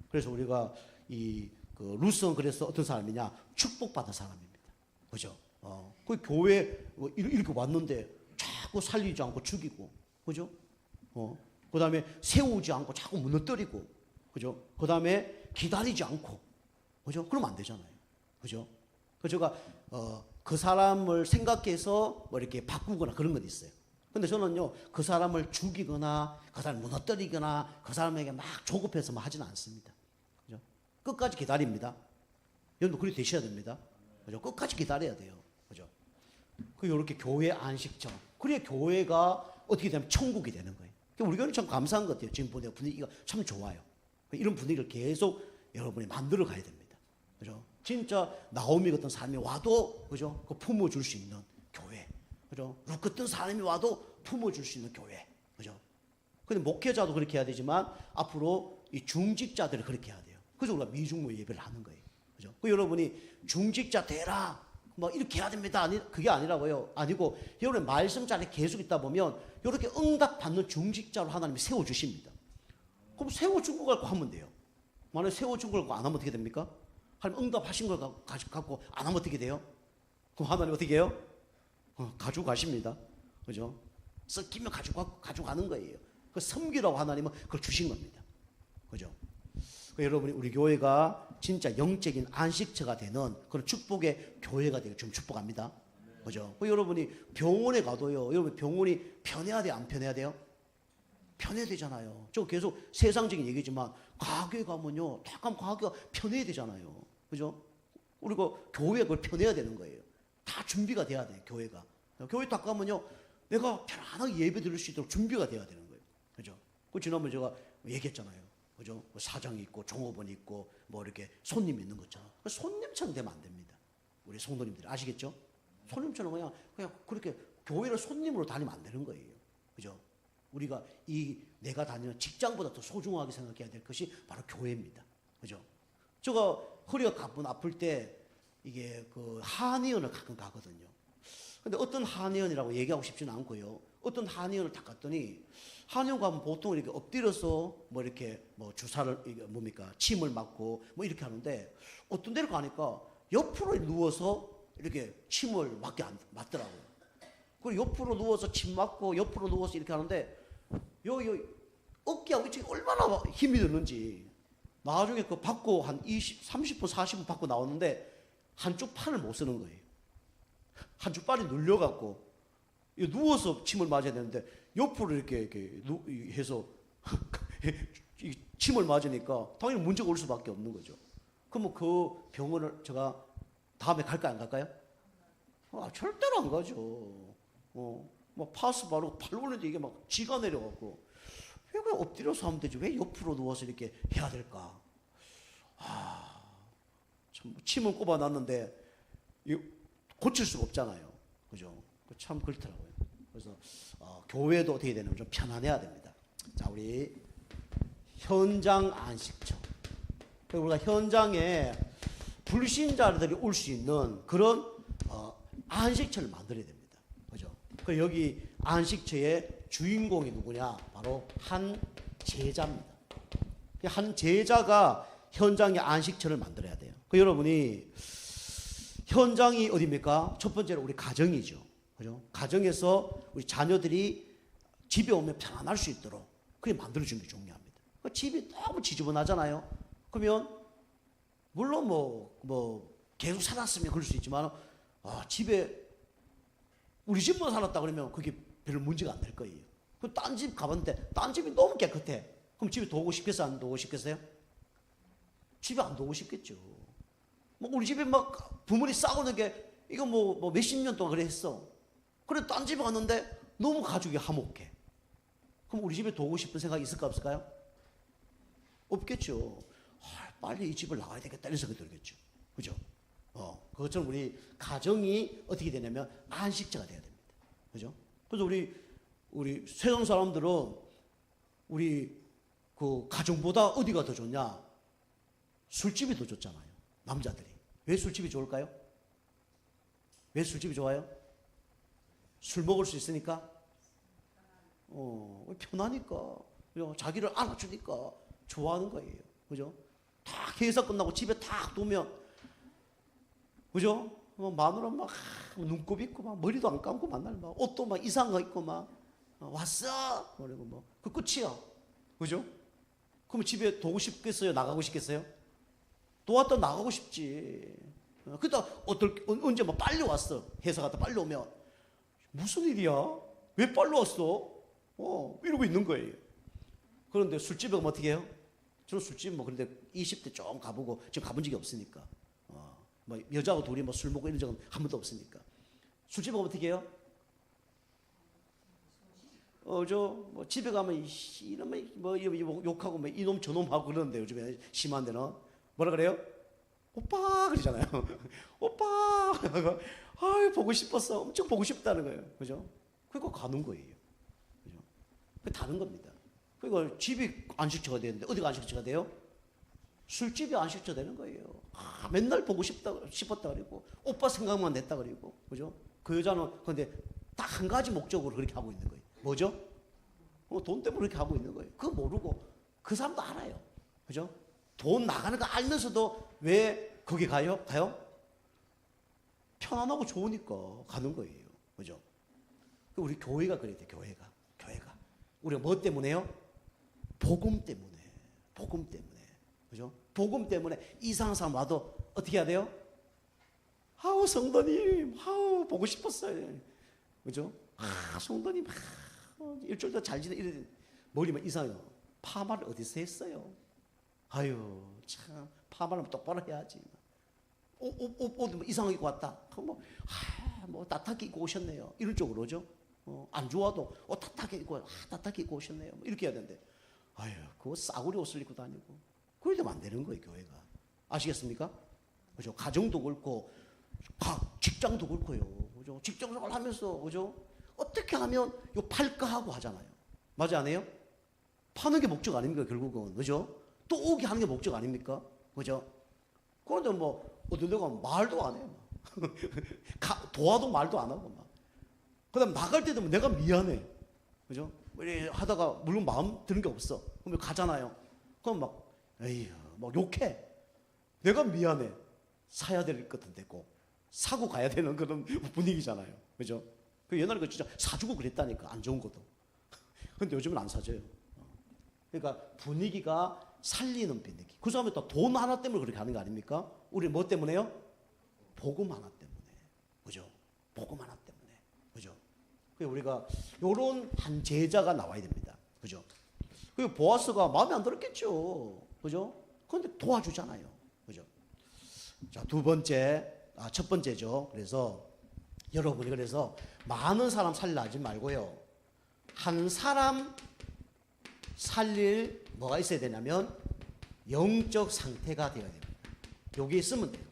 그래서 우리가 그 루스는 그래서 어떤 사람이냐? 축복받은 사람입니다. 그죠? 그 교회 이렇게 왔는데 자꾸 살리지 않고 죽이고, 그죠? 그 다음에 세우지 않고 자꾸 무너뜨리고, 그죠? 그 다음에 기다리지 않고, 그죠? 그러면 안 되잖아요. 그죠? 그래서 제가, 그 사람을 생각해서 뭐 이렇게 바꾸거나 그런 건 있어요. 근데 저는요, 그 사람을 죽이거나, 그 사람을 무너뜨리거나, 그 사람에게 막 조급해서 하지는 않습니다. 그죠? 끝까지 기다립니다. 여러분도 그렇게 되셔야 됩니다. 그죠? 끝까지 기다려야 돼요. 그죠? 그, 이렇게 교회 안식처. 그래야 교회가 어떻게 되면 천국이 되는 거예요. 우리 교회는 참 감사한 것 같아요. 지금 보니까 분위기가 참 좋아요. 이런 분위기를 계속 여러분이 만들어 가야 됩니다. 그죠? 진짜 나오미 같은 사람이 와도, 그죠? 그 품어줄 수 있는 교회. 그죠? 룩 같은 사람이 와도 품어줄 수 있는 교회. 그죠? 근데 목회자도 그렇게 해야 되지만 앞으로 이 중직자들이 그렇게 해야 돼요. 그래서 우리가 미중모 예배를 하는 거예요. 그죠? 그 여러분이 중직자 되라. 뭐 이렇게 해야 됩니다. 아니, 그게 아니라고요. 아니고 여러분 말씀 자리에 계속 있다 보면 이렇게 응답받는 중직자로 하나님이 세워주십니다. 그럼 세워준 거 갖고 하면 돼요. 만약에 세워준 걸 갖고 안 하면 어떻게 됩니까? 하나님 응답하신 걸 갖고 안 하면 어떻게 돼요? 그럼 하나님 어떻게 해요? 가지고 가십니다. 그죠? 섞이면 가져가는 거예요. 그 섬기라고 하나님은 그걸 주신 겁니다. 그죠? 여러분이 우리 교회가 진짜 영적인 안식처가 되는 그런 축복의 교회가 되길 좀 축복합니다. 그죠? 여러분이 병원에 가도요, 여러분 병원이 편해야 돼요? 안 편해야 돼요? 편해야 되잖아요. 저 계속 세상적인 얘기지만 가게 가면요, 약간 가게가 편해야 되잖아요. 그죠? 우리가 교회가 그걸 편해야 되는 거예요. 다 준비가 돼야 돼요, 교회가. 교회 딱 가면요, 내가 편안하게 예배 드릴 수 있도록 준비가 돼야 되는 거예요. 그죠? 그 지난번에 제가 얘기했잖아요. 그죠? 사장이 있고 종업원이 있고 뭐 이렇게 손님 있는 것처럼 손님처럼 되면 안 됩니다. 우리 성도님들이 아시겠죠? 손님처럼 그냥 그렇게 교회를 손님으로 다니면 안 되는 거예요. 그죠? 우리가 내가 다니는 직장보다 더 소중하게 생각해야 될 것이 바로 교회입니다. 그죠? 제가 허리가 가끔 아플 때 이게 그 한의원을 가끔 가거든요. 근데 어떤 한의원이라고 얘기하고 싶지는 않고요. 어떤 한의원을 딱 갔더니 한의원 가면 보통 이렇게 엎드려서 뭐 이렇게 뭐 주사를 뭡니까 침을 맞고 뭐 이렇게 하는데 어떤 데를 가니까 옆으로 누워서 이렇게 침을 맞더라고요. 그리고 옆으로 누워서 침 맞고 옆으로 누워서 이렇게 하는데 여기 어깨하고 이쪽이 얼마나 힘이 드는지 나중에 그 받고 한 30분 40분 받고 나오는데 한쪽 팔을 못 쓰는 거예요. 한쪽 발이 눌려갖고 누워서 침을 맞아야 되는데 옆으로 이렇게 해서 침을 맞으니까 당연히 문제가 올 수밖에 없는 거죠. 그러면 그 병원을 제가 다음에 갈까요, 안 갈까요? 절대로 안 가죠. 막 파스 바르고 팔 올리는데 이게 막 쥐가 내려갖고 왜 그냥 엎드려서 하면 되지? 왜 옆으로 누워서 이렇게 해야 될까? 참 침은 꼽아놨는데 고칠 수가 없잖아요. 그죠? 참 그렇더라고요. 그래서 교회도 어떻게 되냐면 좀 편안해야 됩니다. 자, 우리 현장 안식처. 우리가 현장에 불신자들이 올 수 있는 그런 안식처를 만들어야 됩니다. 그죠? 그 여기 안식처의 주인공이 누구냐? 바로 한 제자입니다. 한 제자가 현장의 안식처를 만들어야 돼요. 그 여러분이 현장이 어디입니까? 첫 번째로 우리 가정이죠. 그죠? 가정에서 우리 자녀들이 집에 오면 편안할 수 있도록 그게 만들어주는 게 중요합니다. 집이 너무 지저분하잖아요. 그러면 물론 뭐 계속 살았으면 그럴 수 있지만 집에 우리 집만 살았다 그러면 그게 별 문제가 안 될 거예요. 그럼 딴 집 가봤는데 딴 집이 너무 깨끗해. 그럼 집에 도고 싶겠어요? 안 도고 싶겠어요? 집에 안 도고 싶겠죠. 뭐 우리 집에 막 부모님 싸우는 게 이거 뭐 몇십 년 동안 그래 했어. 그래 딴 집에 갔는데 너무 가족이 화목해. 그럼 우리 집에 도고 싶은 생각이 있을까 없을까요? 없겠죠. 빨리 이 집을 나가야 되겠다 이런 생각이 들겠죠. 그죠? 그것처럼 우리 가정이 어떻게 되냐면 안식처가 돼야 됩니다. 그죠? 그래서 우리 세상 사람들은 우리 그 가정보다 어디가 더 좋냐? 술집이 더 좋잖아요. 남자들이. 왜 술집이 좋을까요? 왜 술집이 좋아요? 술 먹을 수 있으니까? 편하니까. 그죠? 자기를 안아주니까 좋아하는 거예요. 그죠? 딱 회사 끝나고 집에 딱 두면, 그죠? 마누라 막 눈곱 있고 막 머리도 안 감고 만날 막 옷도 막 이상한 거 입고 막 왔어? 그리고 뭐 그 끝이야. 그죠? 그럼 집에 두고 싶겠어요? 나가고 싶겠어요? 또 왔다 나가고 싶지. 그러다 언제 막 빨리 왔어. 회사 갔다 빨리 오면 무슨 일이야? 왜 빨리 왔어? 이러고 있는 거예요. 그런데 술집에 가면 어떻게 해요? 저는 술집 뭐 그런데 20대 좀 가보고 지금 가본 적이 없으니까. 뭐 여자하고 둘이 뭐 술 먹고 이런 적은 한 번도 없으니까. 술집에 가면 어떻게 해요? 뭐 집에 가면 이놈의 뭐 욕하고 뭐 이놈 저놈 하고 그러는데 요즘에 심한 데는 뭐라 그래요? 오빠 그러잖아요. 오빠. 아유 보고 싶었어. 엄청 보고 싶다는 거예요. 그죠? 그러니까 가는 거예요. 그죠? 그 다른 겁니다. 그러니까 집이 안식처가 되는데 어디가 안식처가 돼요? 술집이 안식처 되는 거예요. 맨날 보고 싶었다 그리고 오빠 생각만 냈다 그리고 그죠? 그 여자는 근데 딱 한 가지 목적으로 그렇게 하고 있는 거예요. 뭐죠? 돈 때문에 그렇게 하고 있는 거예요. 그거 모르고 그 사람도 알아요. 그죠? 돈 나가는 거 알면서도 왜 거기 가요? 편안하고 좋으니까 가는 거예요. 그죠? 우리 교회가 그래야 돼. 교회가. 우리가 뭐 때문에요? 복음 때문에. 그죠? 복음 때문에 이상한 사람 와도 어떻게 해야 돼요? 아우 성도님, 아우 보고 싶었어요. 그죠? 성도님, 일주일 더 잘 지내 이래 머리만 이상해요. 파마를 어디서 했어요? 아유 참 파마를 똑바로 해야지. 옷 이상하게 입고 왔다. 그럼 뭐 따뜻하게 입고 오셨네요. 이런 쪽으로 오죠. 안 좋아도 옷 따뜻하게 입고 따뜻하게 입고 오셨네요. 뭐 이렇게 해야 되는데 아유 그거 싸구려 옷을 입고 다니고 그러면 안 되는 거예요. 교회가. 아시겠습니까? 그죠? 가정도 그렇고 직장도 그렇고요. 그죠? 직장 생활 하면서 그죠? 어떻게 하면 요 팔까 하고 하잖아요. 맞아 안 해요? 파는 게 목적 아닙니까 결국은. 그죠? 또 오게 하는 게 목적 아닙니까? 그죠? 그런데 뭐 어떤 데 가면 말도 안 해요. 도와도 말도 안 하고 막. 그다음 나갈 때 되면 내가 미안해. 그죠? 하다가 물론 마음 드는 게 없어. 그러면 가잖아요. 그럼 막 에휴 막 욕해. 내가 미안해. 사야 될 것은 됐고 사고 가야 되는 그런 분위기잖아요. 그죠? 그 옛날에 그 진짜 사주고 그랬다니까 안 좋은 것도. 근데 요즘은 안 사줘요. 그러니까 분위기가 살리는 분위기. 그 사람이 또 돈 하나 때문에 그렇게 하는 거 아닙니까? 우리 뭐 때문에요? 복음 하나 때문에. 그죠? 복음 하나 때문에. 그죠? 그래서 우리가 요런 한 제자가 나와야 됩니다. 그죠? 그 보아스가 마음에 안 들었겠죠. 그죠? 그런데 도와주잖아요. 그죠? 자, 첫 번째죠. 그래서 여러분이 그래서 많은 사람 살리려 하지 말고요. 한 사람 살릴 뭐가 있어야 되냐면 영적 상태가 되어야 됩니다. 여기 있으면 돼요.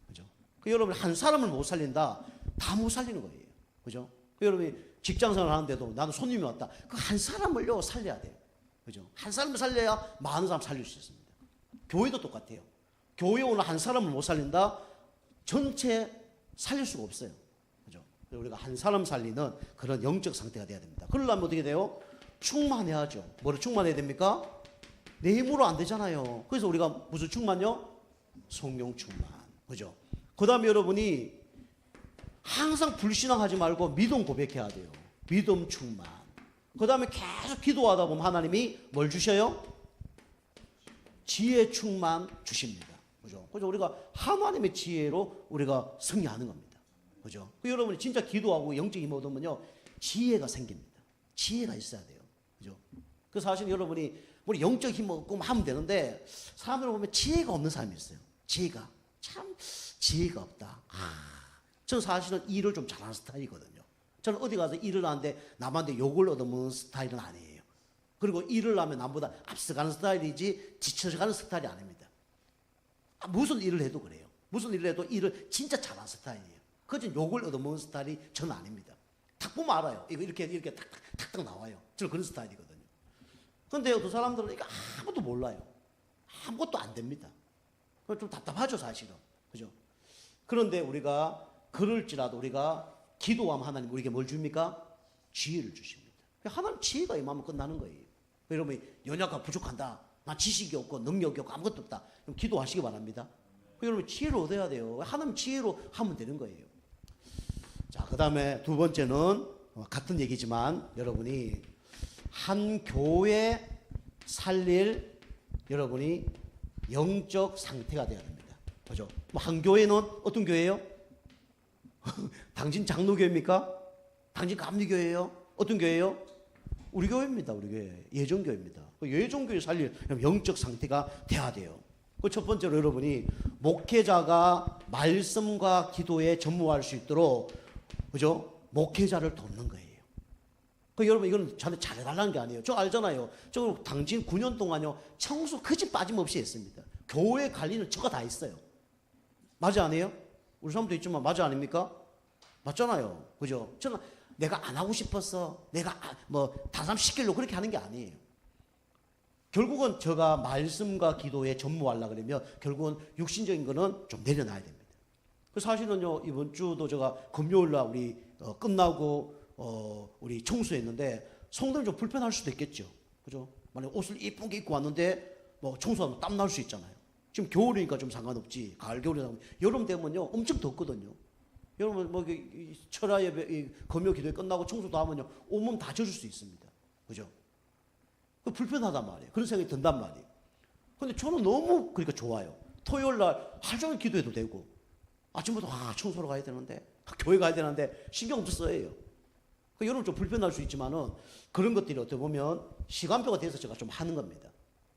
그죠? 그 여러분 한 사람을 못 살린다. 다 못 살리는 거예요. 그죠? 그 여러분이 직장 생활 하는데도 나는 손님이 왔다. 그 한 사람을요 살려야 돼요. 그죠? 한 사람을 살려야 많은 사람 살릴 수 있습니다. 교회도 똑같아요. 교회 오늘 한 사람을 못 살린다. 전체 살릴 수가 없어요. 그죠? 우리가 한 사람 살리는 그런 영적 상태가 돼야 됩니다. 그러려면 어떻게 돼요? 충만해야죠. 뭐를 충만해야 됩니까? 내 힘으로 안 되잖아요. 그래서 우리가 무슨 충만요? 성령 충만. 그죠? 그 다음에 여러분이 항상 불신앙하지 말고 믿음 고백해야 돼요. 믿음 충만. 그 다음에 계속 기도하다 보면 하나님이 뭘 주셔요? 지혜 충만 주십니다. 그죠? 그래서 우리가 하나님의 지혜로 우리가 승리하는 겁니다. 그죠? 여러분이 진짜 기도하고 영적 힘 얻으면요, 지혜가 생깁니다. 지혜가 있어야 돼요. 그죠? 그 사실 여러분이 우리 영적 힘 얻고 하면 되는데 사람들을 보면 지혜가 없는 사람이 있어요. 지혜가 없다. 저는 사실은 일을 좀 잘하는 스타일이거든요. 저는 어디 가서 일을 하는데 남한테 욕을 얻어먹는 스타일은 아니에요. 그리고 일을 하면 남보다 앞서가는 스타일이지 지쳐가는 스타일이 아닙니다. 무슨 일을 해도 그래요. 무슨 일을 해도 일을 진짜 잘하는 스타일이에요. 그저 욕을 얻어먹는 스타일이 저는 아닙니다. 딱 보면 알아요. 이렇게 탁탁 나와요. 저는 그런 스타일이거든요. 그런데 그 사람들은 이거 아무것도 몰라요. 아무것도 안 됩니다. 좀 답답하죠, 사실은. 그죠? 그런데 우리가 그럴지라도 우리가 기도하면 하나님 우리에게 뭘 줍니까? 지혜를 주십니다. 하나님 지혜가 임하면 끝나는 거예요. 여러분 연약하고 부족한다. 난 지식이 없고 능력이 없고 아무것도 없다. 그럼 기도하시기 바랍니다. 여러분 지혜를 얻어야 돼요. 하나님 지혜로 하면 되는 거예요. 자, 그 다음에 두 번째는 같은 얘기지만 여러분이 한 교회 살릴 여러분이 영적 상태가 돼야 됩니다. 그죠? 한 교회는 어떤 교회예요? 당신 장로교회입니까? 당신 감리교회예요? 어떤 교회예요? 우리 교회입니다. 우리 교회. 예정교회입니다. 예정교회 살릴 영적 상태가 돼야 돼요. 그 첫 번째로 여러분이 목회자가 말씀과 기도에 전무할 수 있도록 그죠? 목회자를 돕는 거예요. 그 여러분 이건 저한테 잘해달라는 게 아니에요. 저 알잖아요. 저 당진 9년 동안요 청소 그 집 빠짐없이 했습니다. 교회 관리는 저가 다 했어요. 맞아 아니에요? 우리 사람도 있지만 맞아 아닙니까? 맞잖아요. 그죠? 저는 내가 안 하고 싶어서 내가 뭐 다른 사람 시키려고 그렇게 하는 게 아니에요. 결국은 제가 말씀과 기도에 전무하려고 그러면 결국은 육신적인 거는 좀 내려놔야 됩니다. 사실은요 이번 주도 제가 금요일날 우리 끝나고 우리 청소했는데 성도님 좀 불편할 수도 있겠죠. 그죠? 만약 옷을 이쁘게 입고 왔는데 뭐 청소하면 땀 날 수 있잖아요. 지금 겨울이니까 좀 상관없지. 가을 겨울이나 여름 되면요 엄청 덥거든요. 여러분 뭐 철야 예배 금요 기도회 끝나고 청소도 하면요 온몸 다 젖을 수 있습니다. 그죠? 불편하단 말이에요. 그런 생각이 든단 말이에요. 근데 저는 너무 그러니까 좋아요. 토요일 날 하루 종일 기도해도 되고 아침부터 청소로 가야 되는데 교회 가야 되는데 신경 없이 써요. 여러분 좀 불편할 수 있지만은 그런 것들이 어떻게 보면 시간표가 돼서 제가 좀 하는 겁니다.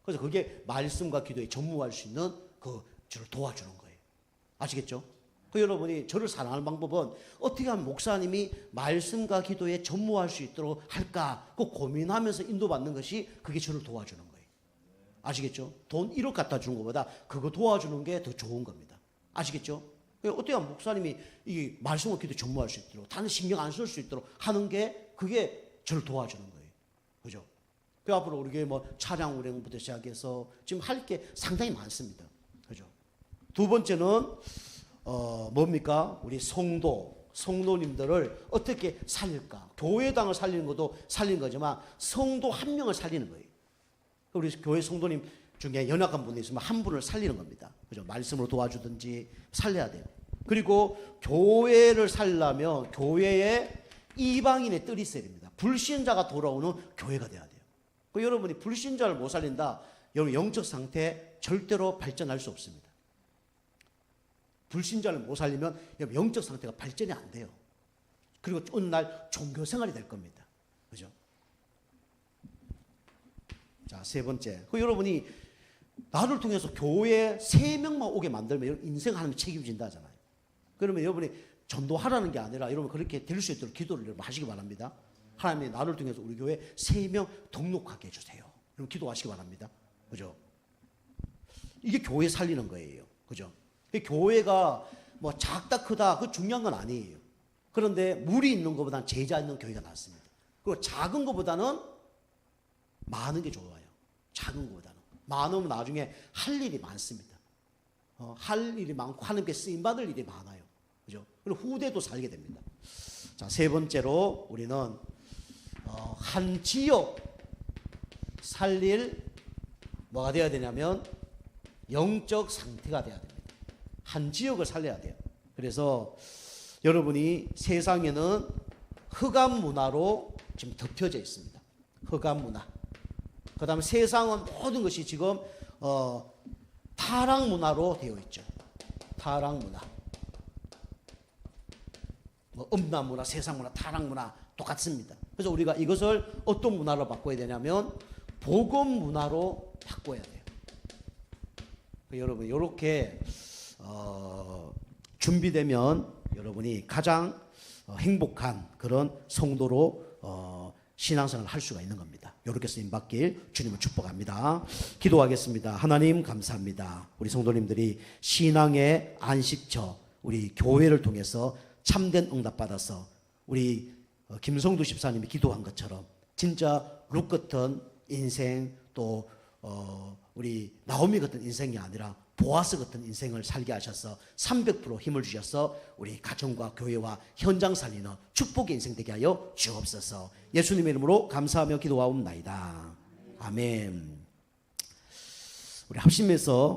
그래서 그게 말씀과 기도에 전무할 수 있는 저를 도와주는 거예요. 아시겠죠? 여러분이 저를 사랑하는 방법은 어떻게 하면 목사님이 말씀과 기도에 전무할 수 있도록 할까 고민하면서 인도받는 것이 그게 저를 도와주는 거예요. 아시겠죠? 돈 1억 갖다 주는 것보다 그거 도와주는 게 더 좋은 겁니다. 아시겠죠? 어떻게 하면 목사님이 이 말씀과 기도에 전무할 수 있도록 다른 신경 안 쓸 수 있도록 하는 게 그게 저를 도와주는 거예요. 그죠? 그 앞으로 우리 교회 뭐 차량 운행부터 시작해서 지금 할 게 상당히 많습니다. 그죠? 두 번째는 뭡니까? 우리 성도님들을 어떻게 살릴까? 교회당을 살리는 것도 살리는 거지만 성도 한 명을 살리는 거예요. 우리 교회 성도님 중에 연약한 분이 있으면 한 분을 살리는 겁니다. 그죠? 말씀으로 도와주든지 살려야 돼요. 그리고 교회를 살려면 교회에 이방인의 뜰이 있어야 됩니다. 불신자가 돌아오는 교회가 돼야 돼요. 여러분이 불신자를 못 살린다. 여러분 영적 상태 절대로 발전할 수 없습니다. 불신자를 못 살리면 영적 상태가 발전이 안 돼요. 그리고 어느 날 종교 생활이 될 겁니다. 그죠? 자, 세 번째. 여러분이 나를 통해서 교회에 3명만 오게 만들면 인생 하나님 책임진다 하잖아요. 그러면 여러분이 전도하라는 게 아니라 여러분 그렇게 될 수 있도록 기도를 여러분 하시기 바랍니다. 하나님이 나를 통해서 우리 교회 3명 등록하게 해주세요. 여러분 기도하시기 바랍니다. 그죠? 이게 교회 살리는 거예요. 그죠? 교회가 뭐 작다 크다 그 중요한 건 아니에요. 그런데 물이 있는 것보다는 제자 있는 교회가 낫습니다. 그리고 작은 것보다는 많은 게 좋아요. 작은 것보다는 많으면 나중에 할 일이 많습니다. 할 일이 많고 하나님께 쓰임 받을 일이 많아요. 그죠? 그리고 후대도 살게 됩니다. 자, 세 번째로 우리는 한 지역 살릴 뭐가 돼야 되냐면 영적 상태가 돼야 됩니다. 한 지역을 살려야 돼요. 그래서 여러분이 세상에는 흑암 문화로 지금 덮여져 있습니다. 흑암 문화. 그 다음에 세상은 모든 것이 지금 타락 문화로 되어 있죠. 타락 문화. 뭐 음란 문화, 세상 문화, 타락 문화 똑같습니다. 그래서 우리가 이것을 어떤 문화로 바꿔야 되냐면 복음 문화로 바꿔야 돼요. 여러분 이렇게 준비되면 여러분이 가장 행복한 그런 성도로 신앙생활을 할 수가 있는 겁니다. 이렇게 쓰임 받길 주님을 축복합니다. 기도하겠습니다. 하나님 감사합니다. 우리 성도님들이 신앙의 안식처 우리 교회를 통해서 참된 응답 받아서 우리 김성두 집사님이 기도한 것처럼 진짜 룻 같은 인생 또 우리 나오미 같은 인생이 아니라 보아스 같은 인생을 살게 하셔서 300% 힘을 주셔서 우리 가정과 교회와 현장 살리는 축복의 인생 되게 하여 주옵소서. 예수님의 이름으로 감사하며 기도하옵나이다. 아멘. 우리 합심해서